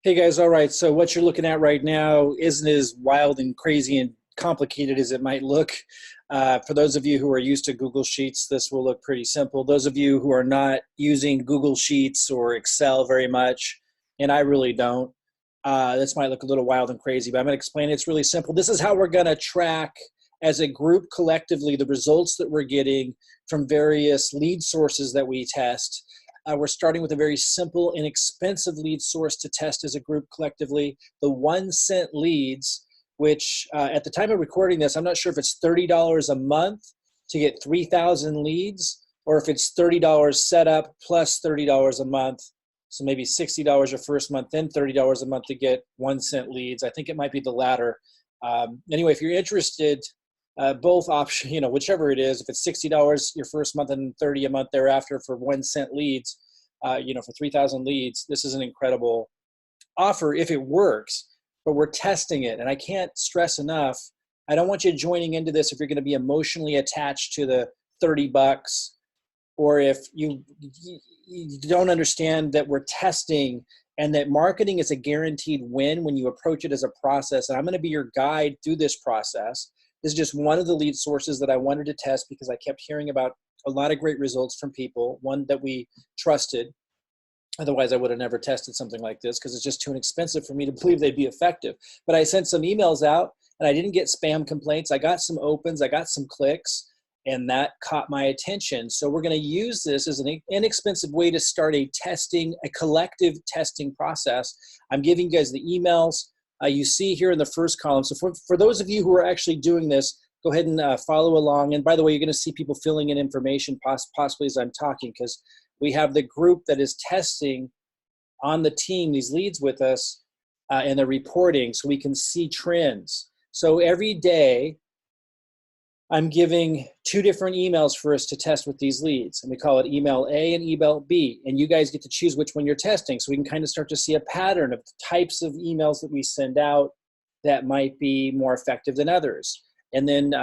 Hey guys, all right. So what you're looking at right now isn't as wild and crazy and complicated as it might look. For those of you who are used to Google Sheets, this will look pretty simple. Those of you who are not using Google Sheets or Excel very much, and I really don't, this might look a little wild and crazy, but I'm going to explain it. It's really simple. This is how we're going to track as a group collectively the results that we're getting from various lead sources that we test. We're starting with a very simple, inexpensive lead source to test as a group collectively, the 1 cent leads, which at the time of recording this, I'm not sure if it's $30 a month to get 3,000 leads, or if it's $30 setup plus $30 a month. So maybe $60 your first month, then $30 a month to get 1 cent leads. I think it might be the latter. Anyway, if you're interested, both options, whichever it is, if it's $60 your first month and $30 a month thereafter for 1 cent leads, for 3,000 leads, this is an incredible offer if it works, but we're testing it. And I can't stress enough, I don't want you joining into this if you're going to be emotionally attached to the 30 bucks, or if you don't understand that we're testing and that marketing is a guaranteed win when you approach it as a process. And I'm going to be your guide through this process. This is just one of the lead sources that I wanted to test because I kept hearing about a lot of great results from people, one that we trusted. Otherwise, I would have never tested something like this because it's just too inexpensive for me to believe they'd be effective. But I sent some emails out and I didn't get spam complaints. I got some opens, I got some clicks, and that caught my attention. So we're going to use this as an inexpensive way to start a collective testing process. I'm giving you guys the emails. You see here in the first column. So for those of you who are actually doing this, go ahead and follow along. And by the way, you're going to see people filling in information possibly as I'm talking, because we have the group that is testing on the team these leads with us, and they're reporting so we can see trends. So every day, I'm giving 2 different emails for us to test with these leads, and we call it email A and email B, and you guys get to choose which one you're testing, so we can kind of start to see a pattern of the types of emails that we send out that might be more effective than others. And then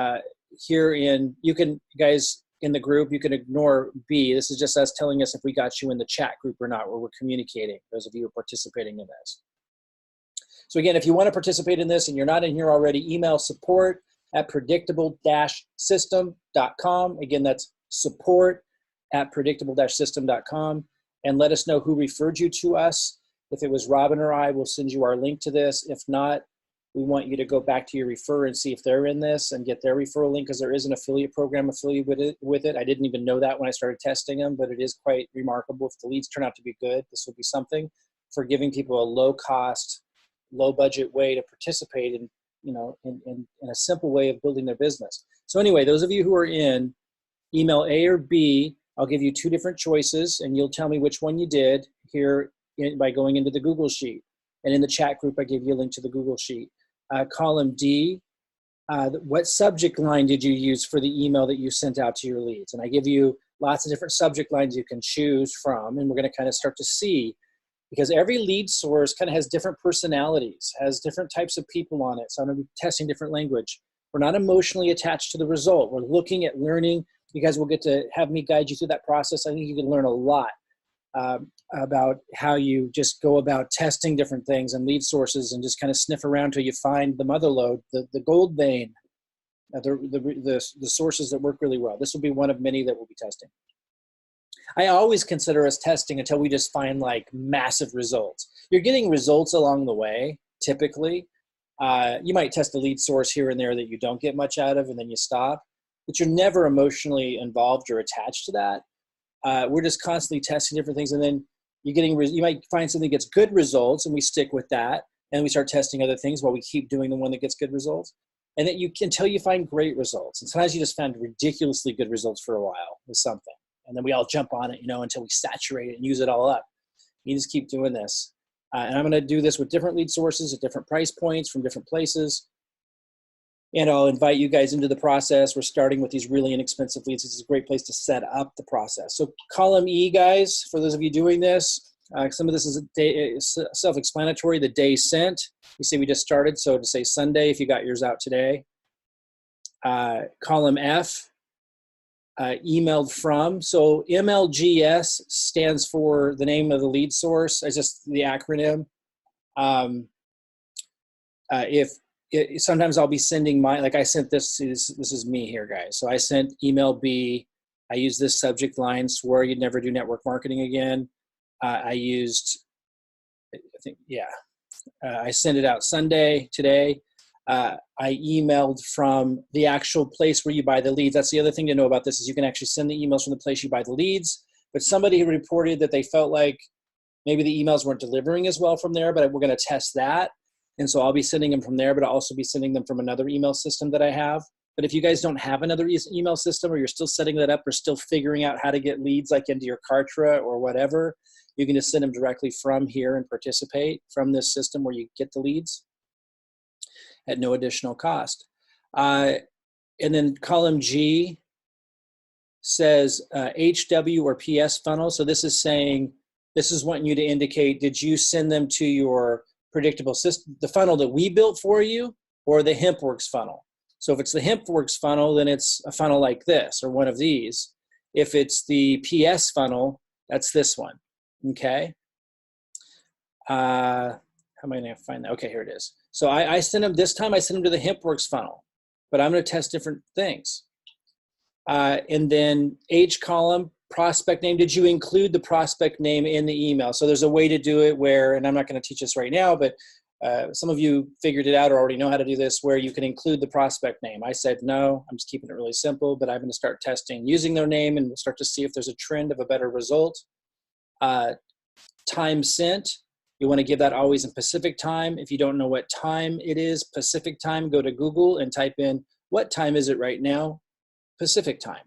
you can, guys in the group, you can ignore B. This is just us telling us if we got you in the chat group or not, where we're communicating, those of you who are participating in this. So again, if you want to participate in this and you're not in here already, email support@predictable-system.com. Again, that's support@predictable-system.com, and let us know who referred you to us. If it was Robin or I, we'll send you our link to this. If not, we want you to go back to your referrer and see if they're in this and get their referral link, because there is an affiliate program affiliated with it. I didn't even know that when I started testing them, but it is quite remarkable. If the leads turn out to be good, this will be something for giving people a low-cost, low-budget way to participate in a simple way of building their business. So anyway, those of you who are in, email A or B. I'll give you 2 different choices, and you'll tell me which one you did here by going into the Google Sheet. And in the chat group, I gave you a link to the Google Sheet. Column D, what subject line did you use for the email that you sent out to your leads? And I give you lots of different subject lines you can choose from, and we're going to kind of start to see, because every lead source kind of has different personalities, has different types of people on it. So I'm going to be testing different language. We're not emotionally attached to the result. We're looking at learning. You guys will get to have me guide you through that process. I think you can learn a lot about how you just go about testing different things and lead sources, and just kind of sniff around till you find the mother lode, the gold vein, the sources that work really well. This will be one of many that we'll be testing. I always consider us testing until we just find like massive results. You're getting results along the way, typically. You might test a lead source here and there that you don't get much out of, and then you stop, but you're never emotionally involved or attached to that. We're just constantly testing different things, and then you might find something that gets good results, and we stick with that, and we start testing other things while we keep doing the one that gets good results, and that until you find great results. And sometimes you just find ridiculously good results for a while with something, and then we all jump on it, until we saturate it and use it all up. You just keep doing this, and I'm going to do this with different lead sources at different price points from different places. And I'll invite you guys into the process. We're starting with these really inexpensive leads. This is a great place to set up the process. So column E, guys, for those of you doing this, some of this is self-explanatory, the day sent. You see we just started, so to say Sunday if you got yours out today. Column F, emailed from. So MLGS stands for the name of the lead source. It's just the acronym. Sometimes I'll be sending like I sent this is me here, guys. So I sent email B. I used this subject line, swore you'd never do network marketing again. I used, I think, yeah. I sent it out Sunday, today. I emailed from the actual place where you buy the leads. That's the other thing to know about this is you can actually send the emails from the place you buy the leads. But somebody reported that they felt like maybe the emails weren't delivering as well from there, but we're going to test that. And so I'll be sending them from there, but I'll also be sending them from another email system that I have. But if you guys don't have another email system or you're still setting that up or still figuring out how to get leads like into your Kartra or whatever, you can just send them directly from here and participate from this system where you get the leads at no additional cost. And then column G says HW or PS funnel. So this is saying, this is wanting you to indicate, did you send them to your predictable system, the funnel that we built for you, or the HempWorks funnel? So if it's the HempWorks funnel, then it's a funnel like this, or one of these. If it's the PS funnel, that's this one, okay? How am I gonna find that? Okay, here it is. So I sent them, this time I sent them to the HempWorks funnel, but I'm gonna test different things. And then H column, prospect name. Did you include the prospect name in the email? So there's a way to do it where, and I'm not going to teach this right now, but some of you figured it out or already know how to do this, where you can include the prospect name. I said no, I'm just keeping it really simple, but I'm going to start testing using their name and we'll start to see if there's a trend of a better result. Time sent, you want to give that always in Pacific time. If you don't know what time it is, Pacific time, go to Google and type in, what time is it right now? Pacific time.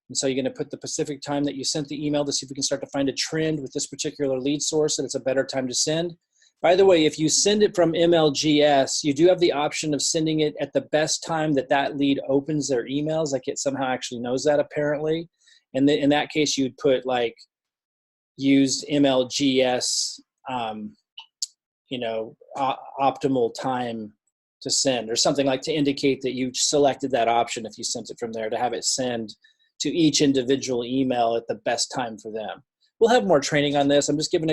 And so you're going to put the Pacific time that you sent the email to see if we can start to find a trend with this particular lead source that it's a better time to send. By the way, if you send it from MLGS, you do have the option of sending it at the best time that that lead opens their emails. Like it somehow actually knows that apparently. And in that case, you'd put like used MLGS, optimal time to send or something like to indicate that you selected that option if you sent it from there to have it send to each individual email at the best time for them. We'll have more training on this. I'm just giving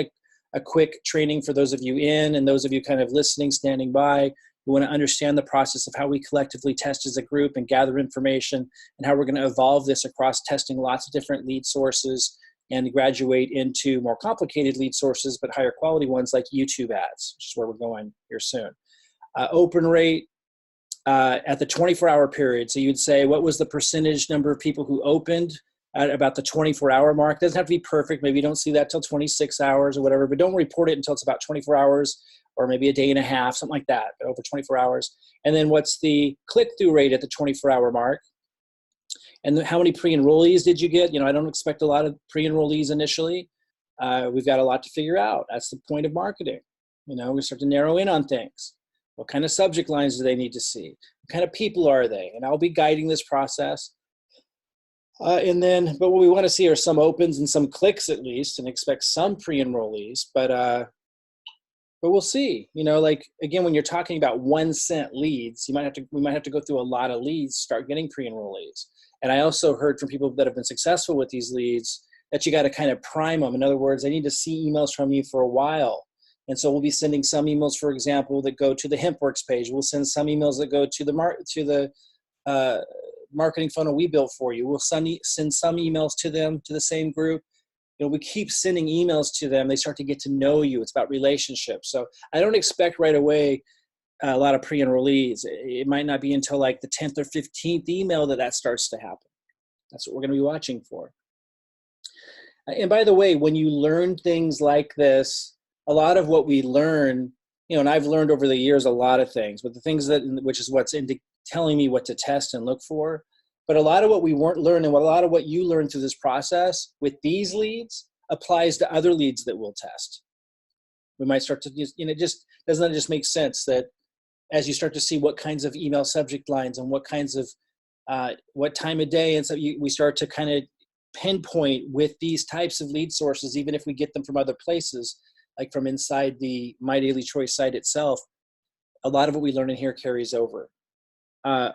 a quick training for those of you in and those of you kind of listening, standing by, who want to understand the process of how we collectively test as a group and gather information and how we're going to evolve this across testing lots of different lead sources and graduate into more complicated lead sources, but higher quality ones like YouTube ads, which is where we're going here soon. Open rate at the 24-hour period. So you'd say, what was the percentage number of people who opened at about the 24-hour mark? It doesn't have to be perfect. Maybe you don't see that till 26 hours or whatever, but don't report it until it's about 24 hours or maybe a day and a half, something like that, but over 24 hours. And then what's the click-through rate at the 24-hour mark? And how many pre-enrollees did you get? I don't expect a lot of pre-enrollees initially. We've got a lot to figure out. That's the point of marketing. We start to narrow in on things. What kind of subject lines do they need to see? What kind of people are they? And I'll be guiding this process. But what we want to see are some opens and some clicks at least, and expect some pre-enrollees. But we'll see. Again, when you're talking about 1 cent leads, we might have to go through a lot of leads, start getting pre-enrollees. And I also heard from people that have been successful with these leads that you got to kind of prime them. In other words, they need to see emails from you for a while. And so we'll be sending some emails, for example, that go to the HempWorks page. We'll send some emails that go to the marketing funnel we built for you. We'll send some emails to them, to the same group. We keep sending emails to them. They start to get to know you. It's about relationships. So I don't expect right away a lot of pre-enrollees. It might not be until like the 10th or 15th email that starts to happen. That's what we're going to be watching for. And by the way, when you learn things like this, a lot of what we learn, and I've learned over the years a lot of things, but the things which is what's telling me what to test and look for. But a lot of what we weren't learning, a lot of what you learned through this process with these leads applies to other leads that we'll test. We might start to use, doesn't it just make sense that as you start to see what kinds of email subject lines and what kinds of, what time of day, and so we start to kind of pinpoint with these types of lead sources, even if we get them from other places, like from inside the My Daily Choice site itself, a lot of what we learn in here carries over. And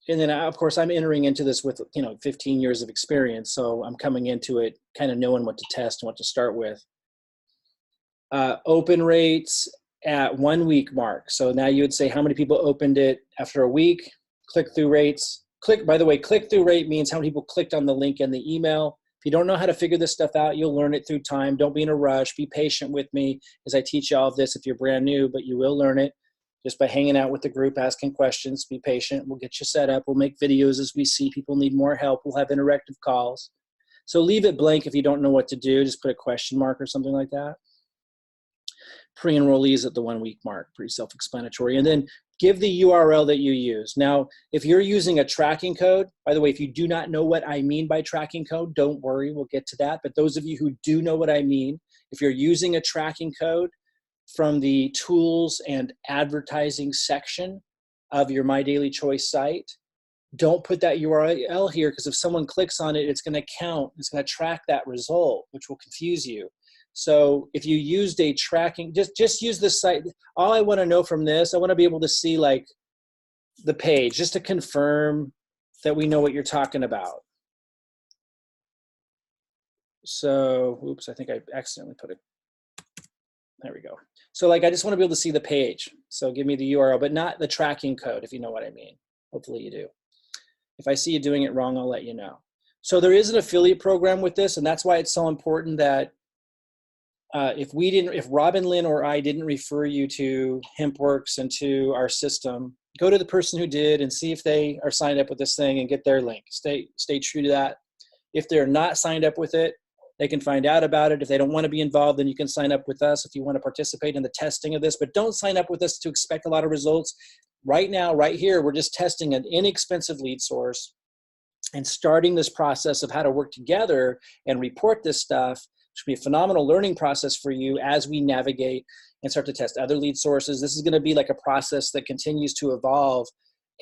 then, of course, I'm entering into this with 15 years of experience, so I'm coming into it kind of knowing what to test and what to start with. Open rates at 1 week mark. So now you would say how many people opened it after a week, click-through rates. By the way, click-through rate means how many people clicked on the link in the email. If you don't know how to figure this stuff out, you'll learn it through time. Don't be in a rush. Be patient with me as I teach you all of this if you're brand new, but you will learn it just by hanging out with the group, asking questions. Be patient. We'll get you set up. We'll make videos as we see people need more help. We'll have interactive calls. So leave it blank if you don't know what to do. Just put a question mark or something like that. Pre-enrollees at the 1 week mark, pretty self-explanatory. And then give the URL that you use. Now, if you're using a tracking code, by the way, if you do not know what I mean by tracking code, don't worry, we'll get to that. But those of you who do know what I mean, if you're using a tracking code from the tools and advertising section of your My Daily Choice site, don't put that URL here, because if someone clicks on it, it's going to count, it's going to track that result, which will confuse you. So if you used a tracking, just use this site. All I want to know from this, I want to be able to see like the page, just to confirm that we know what you're talking about. So, oops, I think I accidentally put it. There we go. So like, I just want to be able to see the page. So give me the URL, but not the tracking code, if you know what I mean. Hopefully you do. If I see you doing it wrong, I'll let you know. So there is an affiliate program with this, and that's why it's so important that if Robin Lynn or I didn't refer you to HempWorks and to our system, go to the person who did and see if they are signed up with this thing and get their link. Stay true to that. If they're not signed up with it, they can find out about it. If they don't want to be involved, then you can sign up with us if you want to participate in the testing of this. But don't sign up with us to expect a lot of results. Right now, right here, we're just testing an inexpensive lead source and starting this process of how to work together and report this stuff. Should be a phenomenal learning process for you as we navigate and start to test other lead sources. This is going to be like a process that continues to evolve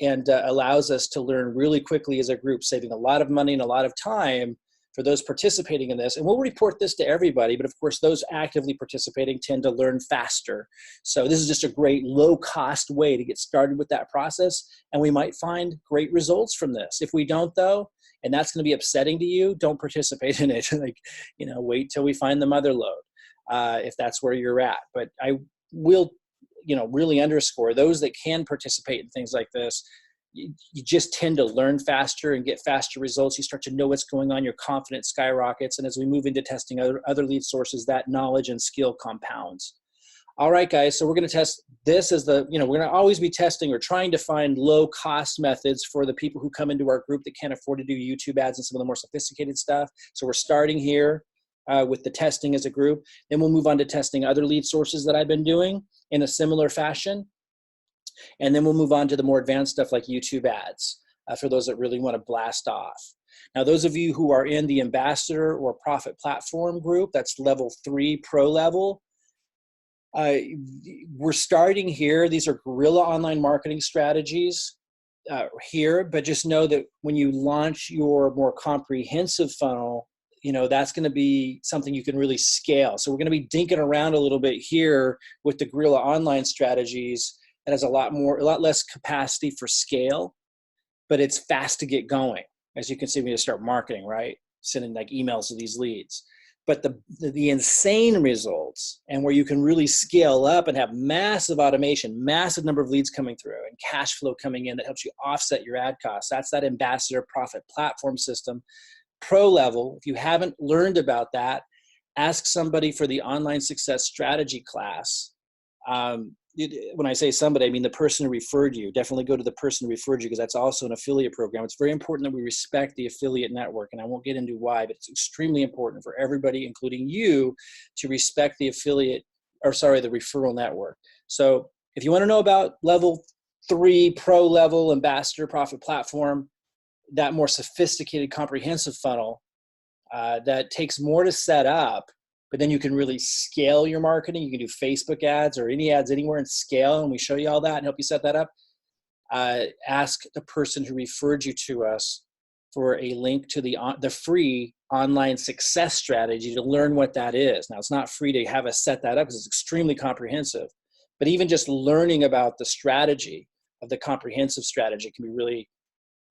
and allows us to learn really quickly as a group, saving a lot of money and a lot of time for those participating in this. And we'll report this to everybody, but of course those actively participating tend to learn faster. So this is just a great low-cost way to get started with that process, and we might find great results from this. If we don't though, and that's going to be upsetting to you, don't participate in it. Like, you know, wait till we find the mother lode, if that's where you're at. But I will, you know, really underscore those that can participate in things like this. You just tend to learn faster and get faster results. You start to know what's going on. Your confidence skyrockets. And as we move into testing other lead sources, that knowledge and skill compounds. All right, guys, so we're going to test this as we're going to always be testing or trying to find low-cost methods for the people who come into our group that can't afford to do YouTube ads and some of the more sophisticated stuff. So we're starting here with the testing as a group. Then we'll move on to testing other lead sources that I've been doing in a similar fashion. And then we'll move on to the more advanced stuff like YouTube ads for those that really want to blast off. Now, those of you who are in the Ambassador or Profit Platform group, that's level 3 pro level, we're starting here. These are guerrilla online marketing strategies here, but just know that when you launch your more comprehensive funnel, you know, that's going to be something you can really scale. So we're going to be dinking around a little bit here with the guerrilla online strategies. That has a lot less capacity for scale, but it's fast to get going. As you can see, we just start marketing, right? Sending like emails to these leads. But the insane results, and where you can really scale up and have massive automation, massive number of leads coming through and cash flow coming in that helps you offset your ad costs. That's that Ambassador Profit Platform system. Pro level, if you haven't learned about that, ask somebody for the Online Success Strategy class. When I say somebody, I mean the person who referred you. Definitely go to the person who referred you, because that's also an affiliate program. It's very important that we respect the affiliate network, and I won't get into why, but it's extremely important for everybody, including you, to respect the affiliate, the referral network. So if you want to know about level 3 pro level Ambassador Profit Platform, that more sophisticated comprehensive funnel that takes more to set up, but then you can really scale your marketing. You can do Facebook ads or any ads anywhere and scale, and we show you all that and help you set that up. Ask the person who referred you to us for a link to the free online success strategy to learn what that is. Now, it's not free to have us set that up because it's extremely comprehensive, but even just learning about the strategy of the comprehensive strategy can be really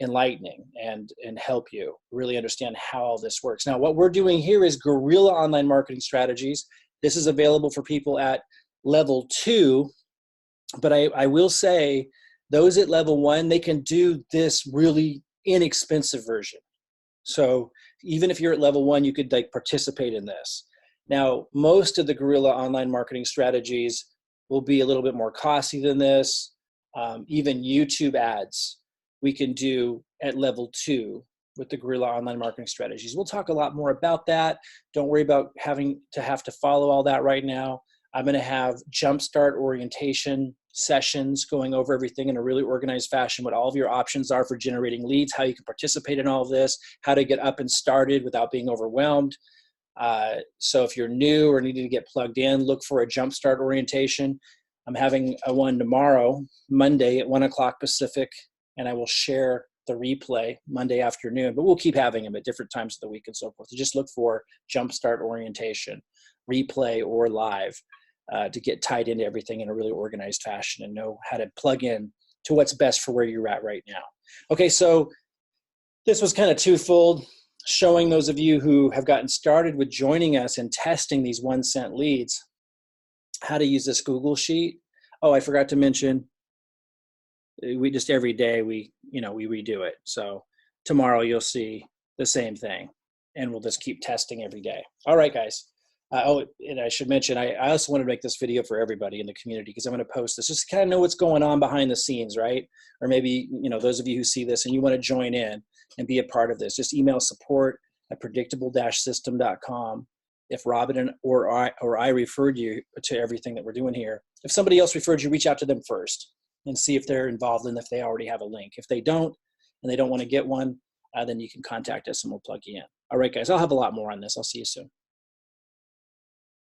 enlightening and help you really understand how all this works. Now, what we're doing here is guerrilla online marketing strategies. This is available for people at level 2, but I will say those at level 1, they can do this really inexpensive version. So even if you're at level 1, you could like participate in this. Now, most of the guerrilla online marketing strategies will be a little bit more costly than this. Even YouTube ads we can do at level 2 with the guerrilla online marketing strategies. We'll talk a lot more about that. Don't worry about having to follow all that right now. I'm going to have jumpstart orientation sessions going over everything in a really organized fashion, what all of your options are for generating leads, how you can participate in all of this, how to get up and started without being overwhelmed. So if you're new or needing to get plugged in, look for a jumpstart orientation. I'm having a one tomorrow, Monday at 1 o'clock Pacific, and I will share the replay Monday afternoon, but we'll keep having them at different times of the week and so forth. So just look for jumpstart orientation, replay or live, to get tied into everything in a really organized fashion and know how to plug in to what's best for where you're at right now. Okay, so this was kind of twofold, showing those of you who have gotten started with joining us and testing these 1 cent leads, how to use this Google sheet. Oh, I forgot to mention, we just every day we redo it. So tomorrow you'll see the same thing, and we'll just keep testing every day. All right, guys. And I should mention, I also want to make this video for everybody in the community, because I'm going to post this just to kind of know what's going on behind the scenes, right? Or maybe, those of you who see this and you want to join in and be a part of this, just email support@predictable-system.com. If Robin or I referred you to everything that we're doing here. If somebody else referred you, reach out to them first and see if they're involved and if they already have a link. If they don't, and they don't want to get one, then you can contact us and we'll plug you in. All right, guys, I'll have a lot more on this. I'll see you soon.